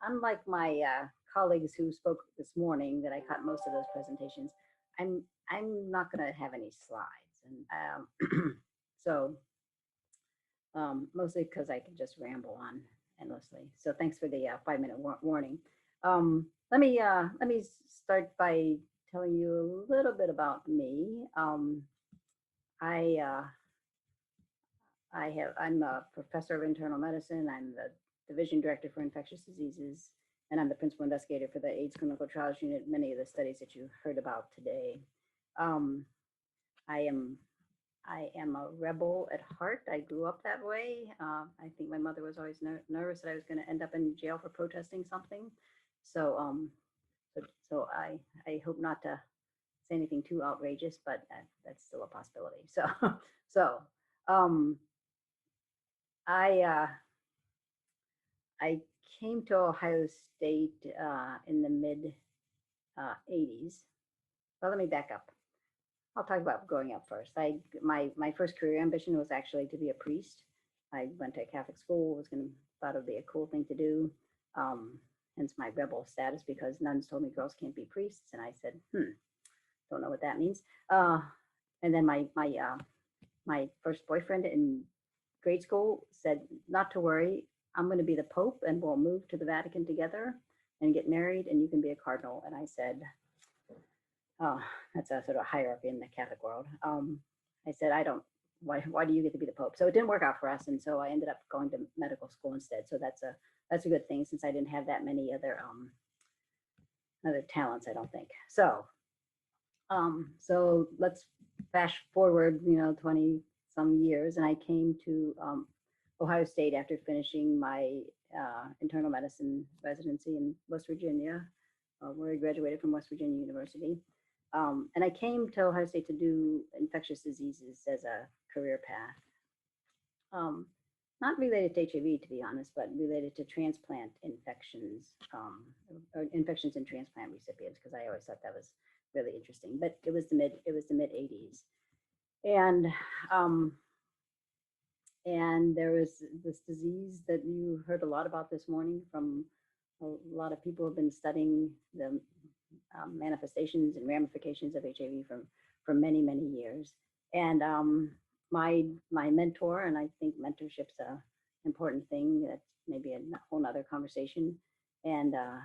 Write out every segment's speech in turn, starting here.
unlike my colleagues who spoke this morning, that I caught most of those presentations, I'm not going to have any slides, and so mostly because I can just ramble on endlessly. So thanks for the 5-minute warning. Let me start by telling you a little bit about me. I I'm a professor of internal medicine. I'm the division director for infectious diseases, and I'm the principal investigator for the AIDS Clinical Trials Unit. Many of the studies that you heard about today. Um, I am I am a rebel at heart. I grew up that way. I think my mother was always nervous that I was going to end up in jail for protesting something. So, I hope not to say anything too outrageous, but that's still a possibility. So, so um, I I came to Ohio State in the mid 80s. Well, let me back up. I'll talk about growing up first. My first career ambition was actually to be a priest. I went to a Catholic school. Thought it would be a cool thing to do. Hence my rebel status, because nuns told me girls can't be priests, and I said, don't know what that means. And then my first boyfriend in grade school said, not to worry, I'm going to be the Pope, and we'll move to the Vatican together and get married, and you can be a cardinal. And I said, oh, that's a sort of hierarchy in the Catholic world. I said, why do you get to be the Pope? So it didn't work out for us. And so I ended up going to medical school instead. So that's a good thing, since I didn't have that many other talents, I don't think. So let's fast forward, 20 some years, and I came to Ohio State after finishing my internal medicine residency in West Virginia, where I graduated from West Virginia University. And I came to Ohio State to do infectious diseases as a career path. Not related to HIV, to be honest, but related to transplant infections, or infections in transplant recipients, because I always thought that was really interesting. But it was the mid 80s, and there was this disease that you heard a lot about this morning from a lot of people who have been studying the manifestations and ramifications of HIV for many, many years. And my mentor, and I think mentorship's a important thing, that's maybe a whole nother conversation. And the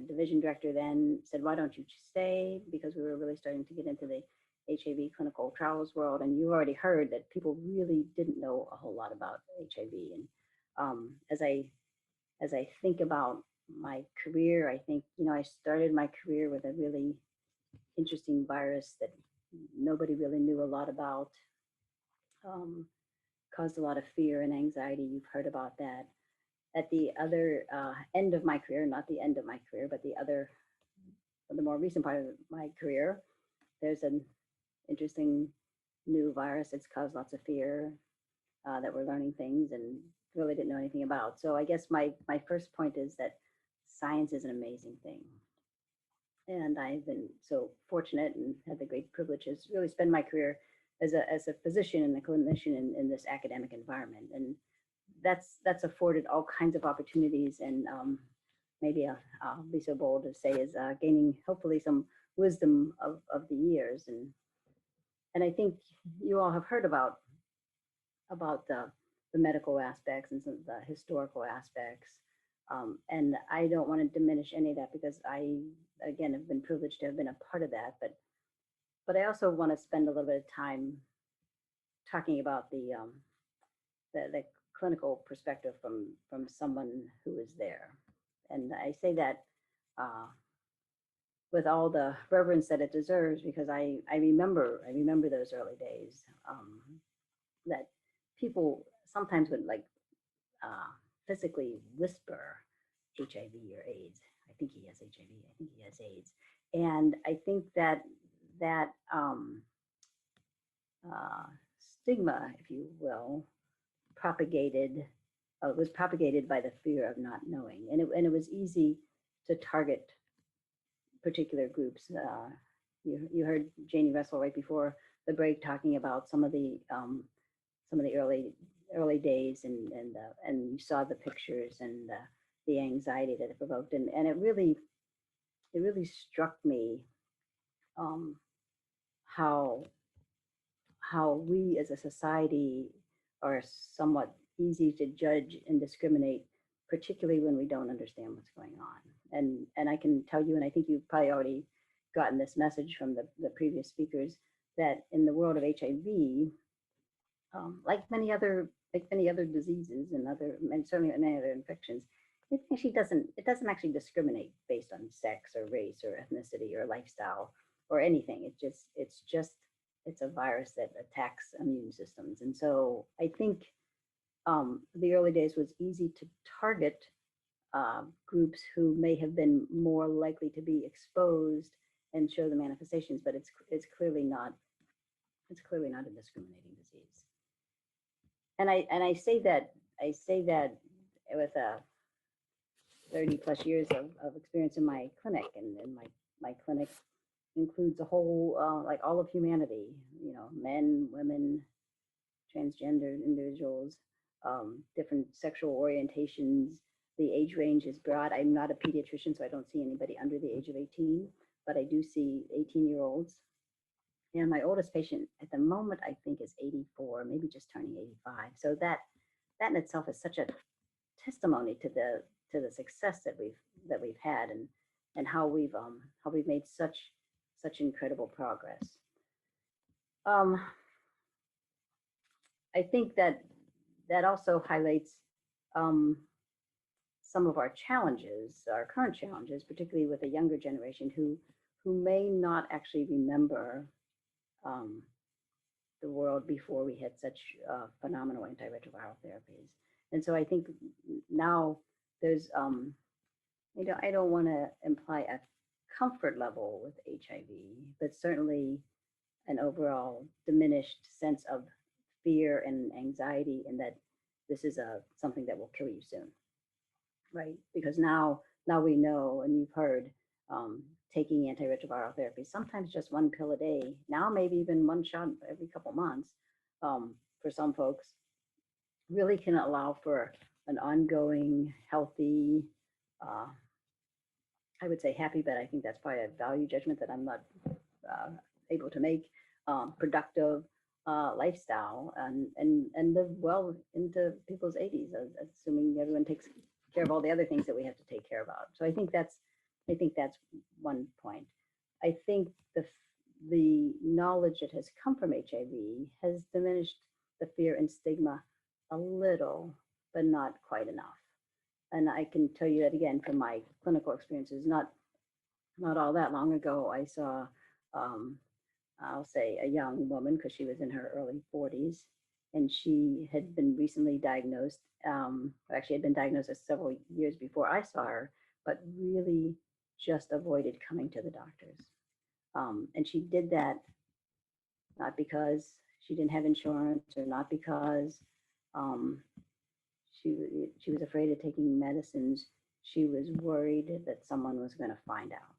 division director then said, why don't you stay? Because we were really starting to get into the HIV clinical trials world. And you already heard that people really didn't know a whole lot about HIV. And as I think about my career, I think, I started my career with a really interesting virus that nobody really knew a lot about, caused a lot of fear and anxiety. You've heard about that. At the other end of my career, not the end of my career, but the more recent part of my career, there's an interesting new virus that's caused lots of fear, that we're learning things and really didn't know anything about. So I guess my first point is that science is an amazing thing. And I've been so fortunate and had the great privilege to really spend my career as a physician and a clinician in this academic environment. And that's afforded all kinds of opportunities, and maybe I'll be so bold to say is gaining hopefully some wisdom of the years. And I think you all have heard about the medical aspects and some of the historical aspects. And I don't want to diminish any of that, because I, again, have been privileged to have been a part of that. But I also want to spend a little bit of time talking about the clinical perspective from someone who is there. And I say that with all the reverence that it deserves, because I remember those early days, that people sometimes would physically whisper HIV or AIDS. I think he has HIV. I think he has AIDS. And I think that stigma, if you will, was propagated by the fear of not knowing, and it was easy to target particular groups. You heard Janie Russell right before the break talking about some of the early days, and you saw the pictures, and the anxiety that it provoked, and it really struck me um, how we as a society are somewhat easy to judge and discriminate, particularly when we don't understand what's going on. And I can tell you, and I think you've probably already gotten this message from the previous speakers, that in the world of HIV, like many other diseases and certainly many other infections, it doesn't actually discriminate based on sex or race or ethnicity or lifestyle or anything. It's a virus that attacks immune systems. And so I think the early days was easy to target groups who may have been more likely to be exposed and show the manifestations, but it's clearly not a discriminating disease. And I say that with 30 plus years of experience in my clinic, and my clinic includes a whole like all of humanity, men, women, transgender individuals, different sexual orientations. The age range is broad. I'm not a pediatrician, so I don't see anybody under the age of 18, but I do see 18-year-olds. And my oldest patient at the moment, I think, is 84, maybe just turning 85. So that in itself is such a testimony to the success that we've had, and how we've made such incredible progress. I think that also highlights some of our challenges, our current challenges, particularly with a younger generation who may not actually remember the world before we had such phenomenal antiretroviral therapies. And so I think now there's, I don't want to imply a comfort level with HIV, but certainly an overall diminished sense of fear and anxiety, and that this is something that will kill you soon, right? Because now we know, and you've heard, taking antiretroviral therapy, sometimes just one pill a day, now maybe even one shot every couple months, for some folks, really can allow for an ongoing, healthy, I would say happy, but I think that's probably a value judgment that I'm not able to make, productive lifestyle, and live well into people's 80s, assuming everyone takes care of all the other things that we have to take care about. So I think that's one point. I think the knowledge that has come from HIV has diminished the fear and stigma a little, but not quite enough. And I can tell you that again from my clinical experiences, not all that long ago, I saw, I'll say, a young woman, because she was in her early 40s, and she had been recently diagnosed, actually had been diagnosed several years before I saw her, but really just avoided coming to the doctors. And she did that not because she didn't have insurance, or not because she was afraid of taking medicines. She was worried that someone was going to find out,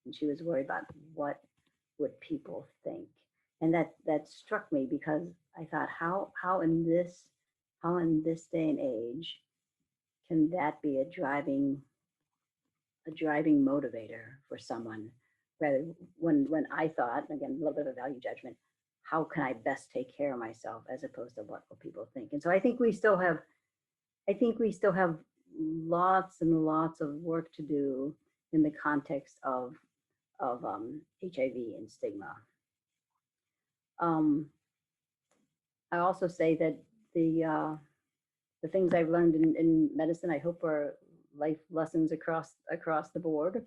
and she was worried about what would people think. And that struck me, because I thought, how in this day and age can that be a driving motivator for someone, rather, when I thought, again, a little bit of a value judgment, how can I best take care of myself, as opposed to what will people think. And so I think we still have lots and lots of work to do in the context of HIV and stigma. I also say that the things I've learned in medicine, I hope, are life lessons across the board.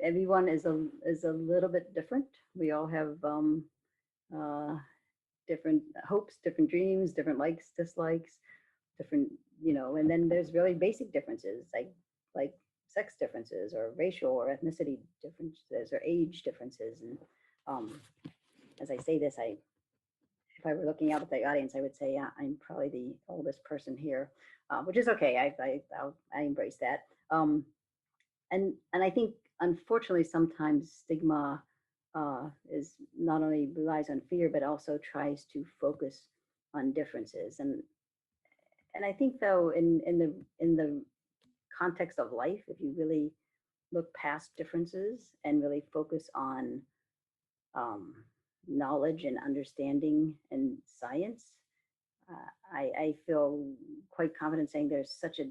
Everyone is a little bit different. We all have different hopes, different dreams, different likes, dislikes, different, and then there's really basic differences, like sex differences, or racial or ethnicity differences, or age differences. And as I say this, if I were looking out at the audience, I would say, yeah, I'm probably the oldest person here, which is okay. I embrace that. And I think, unfortunately, sometimes stigma is not only relies on fear, but also tries to focus on differences. And and I think though in the context of life, if you really look past differences and really focus on um, knowledge and understanding and science, I feel quite confident saying there's such a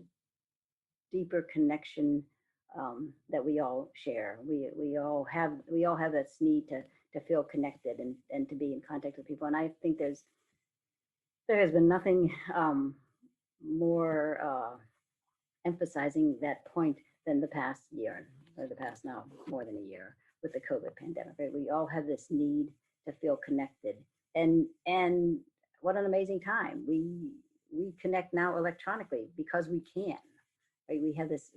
deeper connection that we all share. We all have this need to feel connected and to be in contact with people. And I think there has been nothing more emphasizing that point than the past year, or the past now more than a year with the COVID pandemic. Right? We all have this need to feel connected, and what an amazing time. We connect now electronically because we can. Right? We have this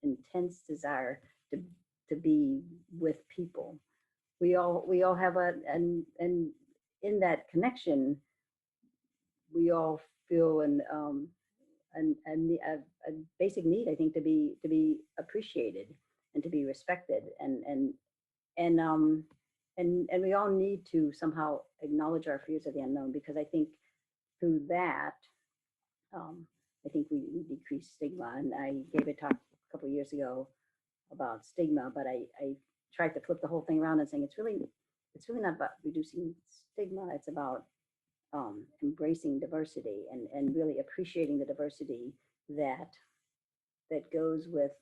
intense desire to be with people. We all have and in that connection, we all feel a basic need, I think, to be appreciated and to be respected, and we all need to somehow acknowledge our fears of the unknown, because I think through that, um, I think we decrease stigma. And I gave a talk a couple of years ago about stigma, but I tried to flip the whole thing around and saying it's really not about reducing stigma. It's about embracing diversity and really appreciating the diversity that goes with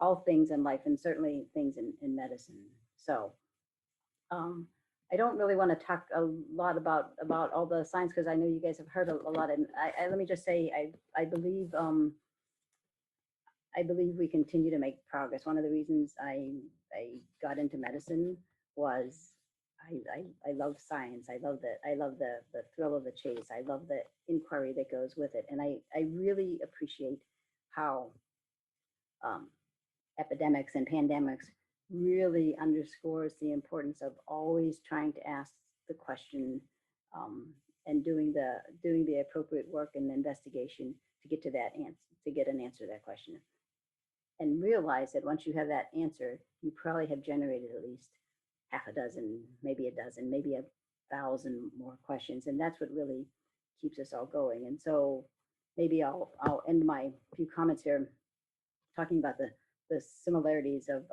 all things in life, and certainly things in medicine. So um, I don't really want to talk a lot about all the science, because I know you guys have heard a lot. And let me just say, I believe we continue to make progress. One of the reasons I got into medicine was I love science. I love the thrill of the chase. I love the inquiry that goes with it. And I really appreciate how um, epidemics and pandemics really underscores the importance of always trying to ask the question, um, and doing the appropriate work and investigation to get to that answer, to get an answer to that question, and realize that once you have that answer, you probably have generated at least half a dozen, maybe a dozen, maybe 1,000 more questions, and that's what really keeps us all going. And so maybe I'll end my few comments here talking about the similarities of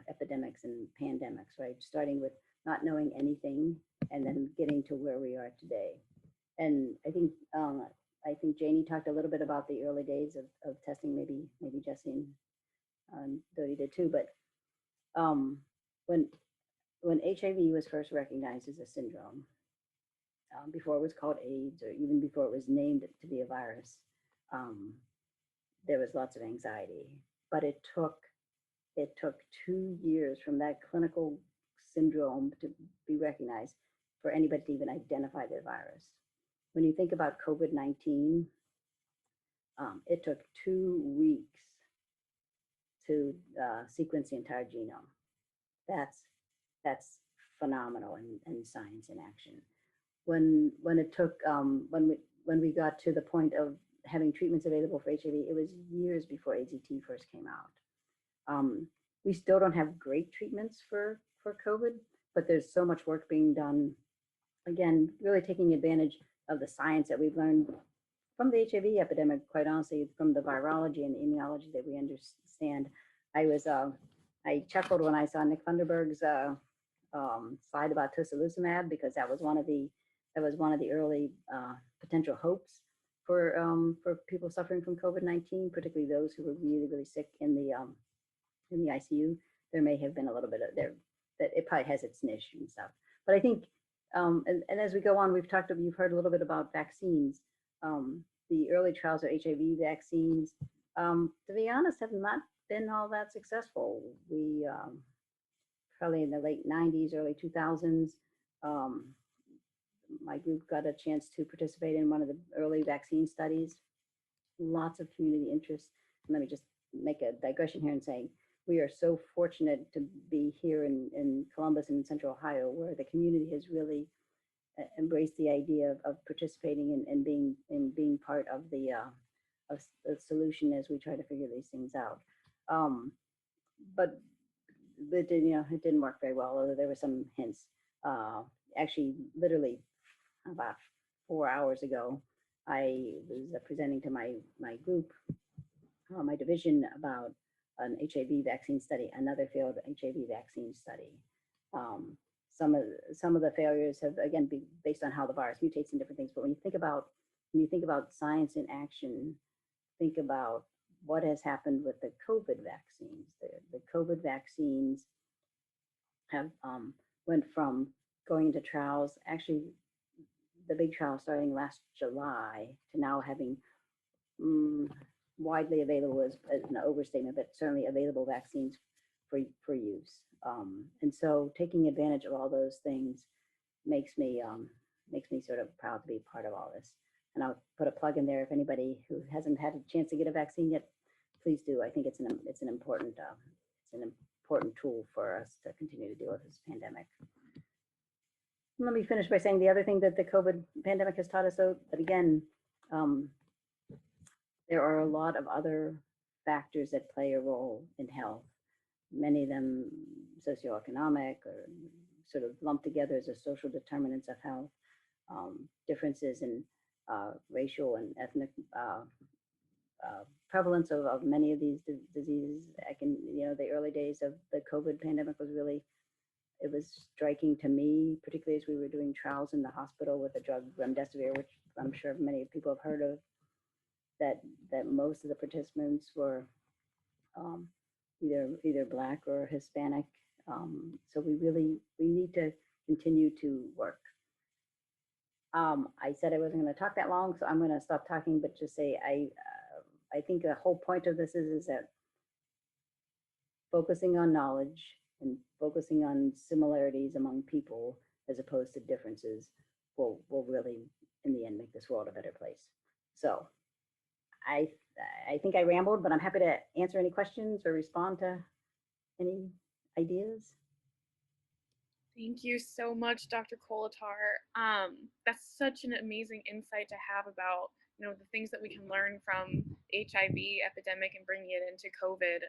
epidemics and pandemics, right? Starting with not knowing anything and then getting to where we are today. And I think Janie talked a little bit about the early days of testing. Maybe Jesse and Dodie did too. But when HIV was first recognized as a syndrome, before it was called AIDS, or even before it was named to be a virus, there was lots of anxiety. But it took 2 years from that clinical syndrome to be recognized for anybody to even identify the virus. When you think about COVID-19, it took 2 weeks to sequence the entire genome. That's phenomenal in science in action. When it took when we got to the point of having treatments available for HIV, it was years before AZT first came out. We still don't have great treatments for COVID, but there's so much work being done. Again, really taking advantage of the science that we've learned from the HIV epidemic, quite honestly, from the virology and the immunology that we understand. I chuckled when I saw Nick Funderburg's slide about tocilizumab, because that was one of the early potential hopes for people suffering from COVID-19, particularly those who were really, really sick in the ICU. There may have been a little bit of there that it probably has its niche and stuff. But I think, and as we go on, you've heard a little bit about vaccines. The early trials of HIV vaccines, to be honest, have not been all that successful. We probably in the late 90s, early 2000s, my group got a chance to participate in one of the early vaccine studies. Lots of community interest. And let me just make a digression here and say, we are so fortunate to be here in Columbus and Central Ohio, where the community has really embraced the idea of participating and being part of the solution as we try to figure these things out. But it didn't work very well, although there were some hints. Actually, literally about 4 hours ago, I was presenting to my group, my division, about an HIV vaccine study, another failed HIV vaccine study. Um, some of the failures have again been based on how the virus mutates and different things. But when you think about science in action, think about what has happened with the COVID vaccines. The COVID vaccines have went from going into trials, actually the big trial starting last July, to now having widely available as an overstatement, but certainly available vaccines for use. And so taking advantage of all those things makes me sort of proud to be part of all this. And I'll put a plug in there if anybody who hasn't had a chance to get a vaccine yet, please do. I think it's an important tool for us to continue to deal with this pandemic. Let me finish by saying the other thing that the COVID pandemic has taught us, though, that again, there are a lot of other factors that play a role in health, many of them socioeconomic or sort of lumped together as a social determinants of health, differences in racial and ethnic prevalence of many of these diseases. The early days of the COVID pandemic was really, it was striking to me, particularly as we were doing trials in the hospital with the drug remdesivir, which I'm sure many people have heard of, that most of the participants were either Black or Hispanic. So we need to continue to work. I said I wasn't going to talk that long, so I'm going to stop talking, but just say I think the whole point of this is that focusing on knowledge and focusing on similarities among people as opposed to differences will really, in the end, make this world a better place. So I think I rambled, but I'm happy to answer any questions or respond to any ideas. Thank you so much, Dr. Koletar. That's such an amazing insight to have about the things that we can learn from HIV epidemic and bringing it into COVID.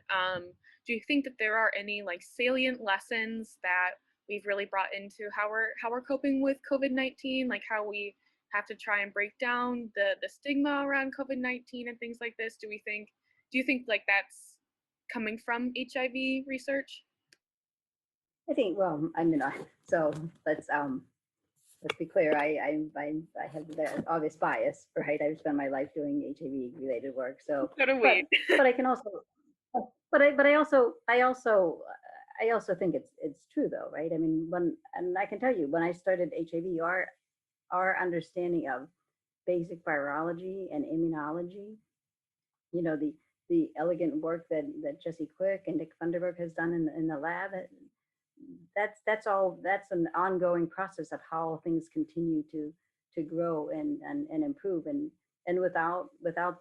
Do you think that there are any salient lessons that we've really brought into how we're coping with COVID-19, like how we have to try and break down the stigma around COVID-19 and things like this? Do you think that's coming from HIV research? I think, well, I mean, so let's be clear. I have the obvious bias, right? I've spent my life doing HIV related work. So, So do we. but I can also, but I also think it's true though, right? I mean, and I can tell you, when I started HIV, our understanding of basic virology and immunology, the elegant work that Jesse Quick and Nick Funderburg has done in the lab, that's an ongoing process of how things continue to grow and improve, and without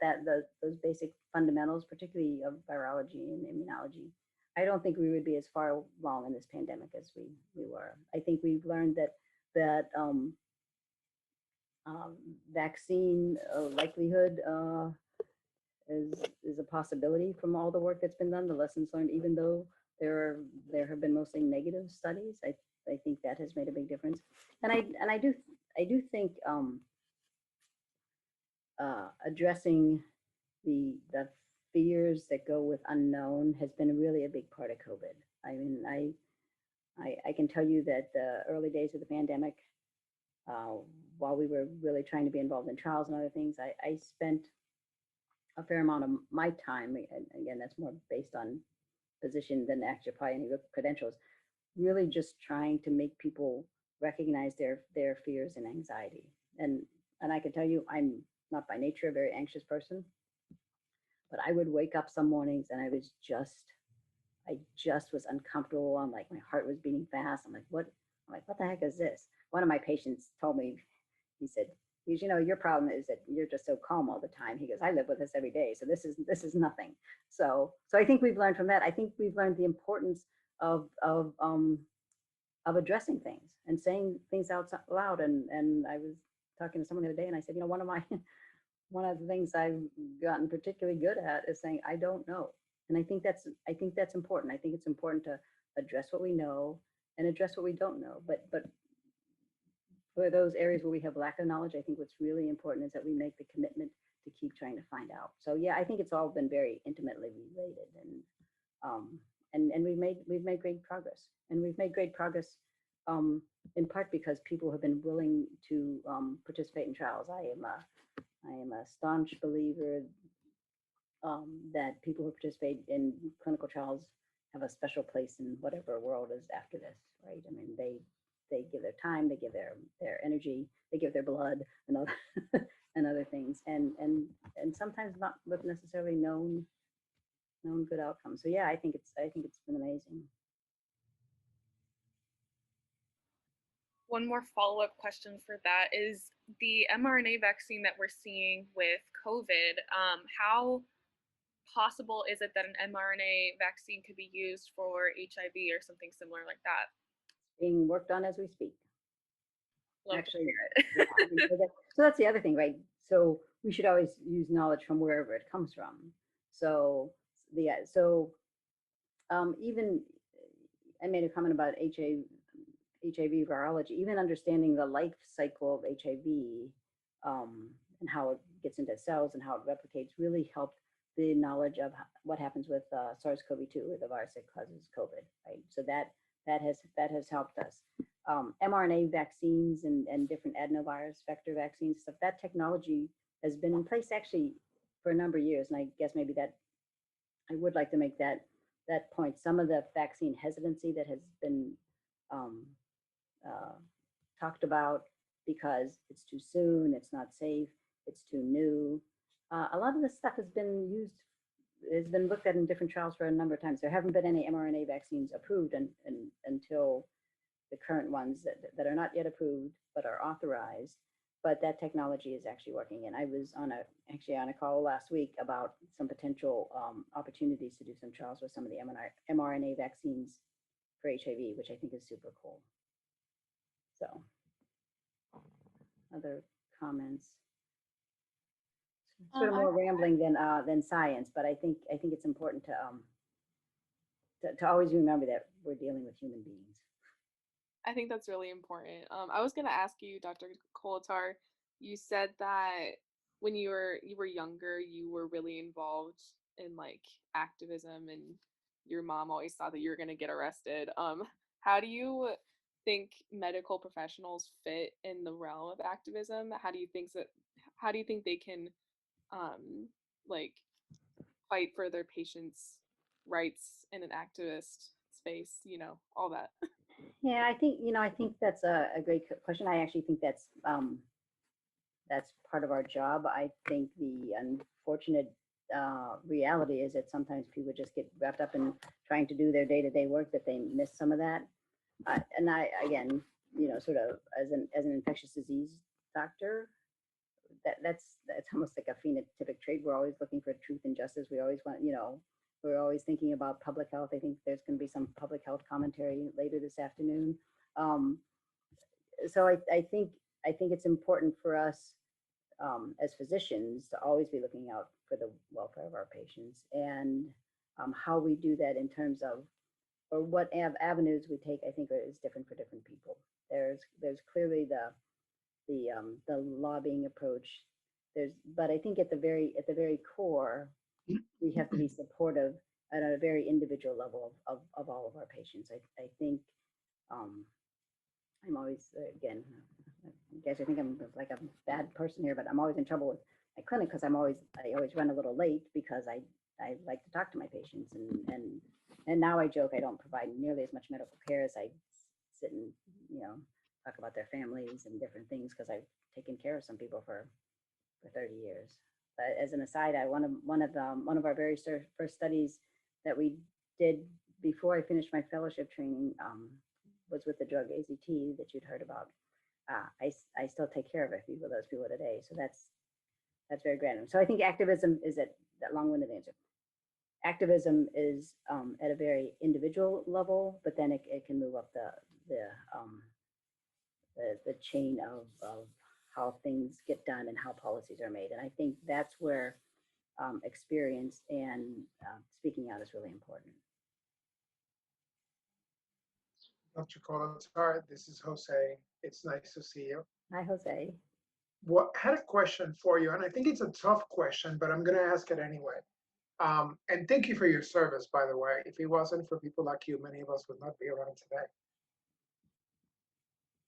that, those basic fundamentals, particularly of virology and immunology, I don't think we would be as far along in this pandemic as we were. I think we've learned that vaccine likelihood is a possibility from all the work that's been done, the lessons learned, even though there have been mostly negative studies. I think that has made a big difference. And I do think addressing the fears that go with unknown has been really a big part of COVID. I mean, I can tell you that the early days of the pandemic, while we were really trying to be involved in trials and other things, I spent a fair amount of my time, and again, that's more based on position than actually probably any credentials, really just trying to make people recognize their fears and anxiety. And I can tell you, I'm not by nature a very anxious person, but I would wake up some mornings and I just was uncomfortable. I'm like, my heart was beating fast. I'm like, what the heck is this? One of my patients told me, he said, your problem is that you're just so calm all the time. He goes, I live with this every day, so this is nothing. So I think we've learned from that. I think we've learned the importance of addressing things and saying things out loud. And I was talking to someone the other day, and I said, one of the things I've gotten particularly good at is saying I don't know. And I think that's important. I think it's important to address what we know and address what we don't know. But for those areas where we have lack of knowledge, I think what's really important is that we make the commitment to keep trying to find out. So yeah, I think it's all been very intimately related, and we've made great progress, and we've made great progress in part because people have been willing to participate in trials. I am a staunch believer that people who participate in clinical trials have a special place in whatever world is after this, right? I mean, they give their time, they give their energy, they give their blood and other and other things, and sometimes not with necessarily known good outcomes. So yeah, I think it's been amazing. One more follow-up question for that is the mRNA vaccine that we're seeing with COVID. How possible is it that an mRNA vaccine could be used for HIV or something similar like that? Being worked on as we speak. Love Actually, to hear it. yeah, so that's the other thing, right? So we should always use knowledge from wherever it comes from. So even I made a comment about HIV virology. Even understanding the life cycle of HIV and how it gets into cells and how it replicates really helped the knowledge of what happens with SARS-CoV-2, or the virus that causes COVID, right? So that has helped us. mRNA vaccines and different adenovirus vector vaccines, stuff, that technology has been in place actually for a number of years. And I guess maybe that I would like to make that point. Some of the vaccine hesitancy that has been talked about because it's too soon, it's not safe, it's too new. A lot of this stuff has been looked at in different trials for a number of times. There haven't been any mRNA vaccines approved until the current ones that are not yet approved but are authorized. But that technology is actually working. And I was actually on a call last week about some potential opportunities to do some trials with some of the mRNA vaccines for HIV, which I think is super cool. So, other comments? Sort of more rambling than science, but I think it's important to always remember that we're dealing with human beings. I think that's really important. I was gonna ask you, Dr. Koletar, you said that when you were younger, you were really involved in like activism, and your mom always thought that you were gonna get arrested. How do you think medical professionals fit in the realm of activism? How do you think they can like fight for their patients' rights in an activist space, all that? Yeah, I think that's a great question. I actually think that's part of our job. I think the unfortunate reality is that sometimes people just get wrapped up in trying to do their day-to-day work that they miss some of that. And I, again, sort of as an infectious disease doctor, that's almost like a phenotypic trait. We're always looking for truth and justice. We always want, we're always thinking about public health. I think there's going to be some public health commentary later this afternoon. So I think it's important for us as physicians to always be looking out for the welfare of our patients, and how we do that in terms of, or what avenues we take, I think is different for different people. There's clearly the lobbying approach. But I think at the very core, we have to be supportive at a very individual level of all of our patients. I think I'm always, again, you guys, I think I'm like a bad person here, but I'm always in trouble with my clinic because I always run a little late because I like to talk to my patients, and now I joke I don't provide nearly as much medical care as I sit and talk about their families and different things, because I've taken care of some people for 30 years. But as an aside, one of our very first studies that we did before I finished my fellowship training was with the drug AZT that you'd heard about. I still take care of a few of those people today, so that's very grand. So I think activism is that long-winded answer. Activism is at a very individual level, but then it can move up the chain of how things get done and how policies are made. And I think that's where experience and speaking out is really important. Dr. Koletar, this is Jose. It's nice to see you. Hi, Jose. Had a question for you, and I think it's a tough question, but I'm going to ask it anyway. And thank you for your service, by the way. If it wasn't for people like you, many of us would not be around today.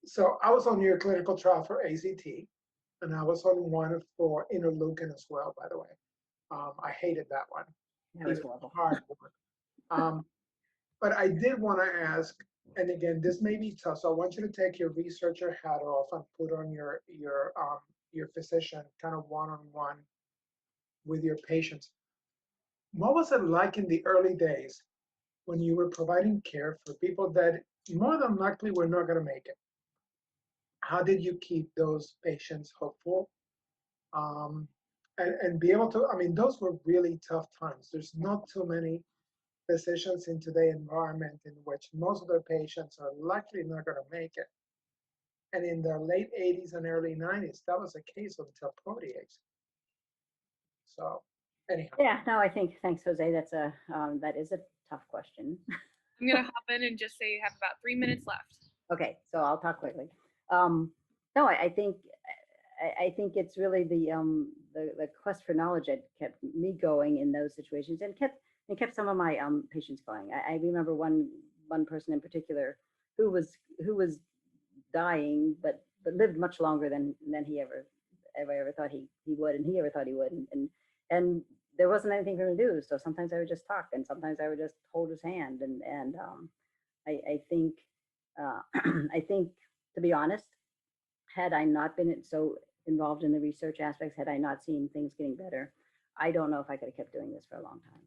So I was on your clinical trial for AZT, and I was on one for interleukin as well, by the way. I hated that one. That was It was horrible. a hard one. But I did want to ask, and again, this may be tough, so I want you to take your researcher hat off and put on your physician, kind of one-on-one with your patients. What was it like in the early days when you were providing care for people that more than likely were not going to make it? How did you keep those patients hopeful? And be able to, I mean, those were really tough times. There's not too many physicians in today's environment in which most of their patients are likely not going to make it. And in the late 80s and early 90s, that was the case until protease. So anyhow. Yeah, no, I think, thanks, Jose. That is a tough question. I'm gonna hop in and just say you have about 3 minutes left. Okay, so I'll talk quickly. No, I think it's really the quest for knowledge that kept me going in those situations, and kept some of my patients going. I remember one person in particular who was dying, but lived much longer than he ever thought he would, and he ever thought he would, and there wasn't anything for him to do. So sometimes I would just talk, and sometimes I would just hold his hand, and I think I think, to be honest, had I not been so involved in the research aspects, had I not seen things getting better, I don't know if I could have kept doing this for a long time.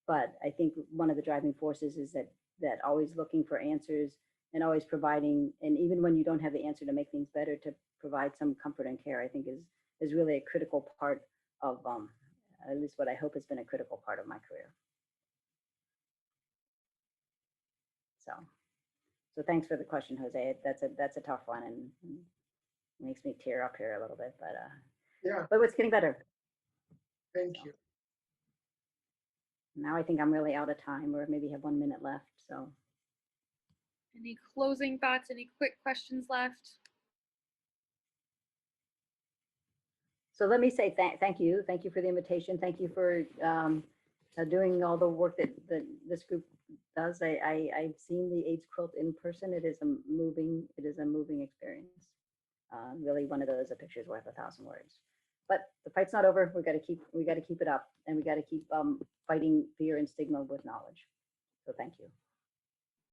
But I think one of the driving forces is that always looking for answers and always providing, and even when you don't have the answer, to make things better, to provide some comfort and care, I think is really a critical part of, at least what I hope has been a critical part of my career. So thanks for the question, Jose. That's a tough one, and makes me tear up here a little bit, but Yeah, but it's getting better. thank you. Now I think I'm really out of time, or maybe have 1 minute left. So Any closing thoughts? Any quick questions left? let me say thank you for the invitation. Thank you for doing all the work that this group does. I've seen the AIDS quilt in person. It is a moving experience. Really one of those, a picture's worth 1,000 words. But the fight's not over. We got to keep it up, and we got to keep fighting fear and stigma with knowledge. So thank you.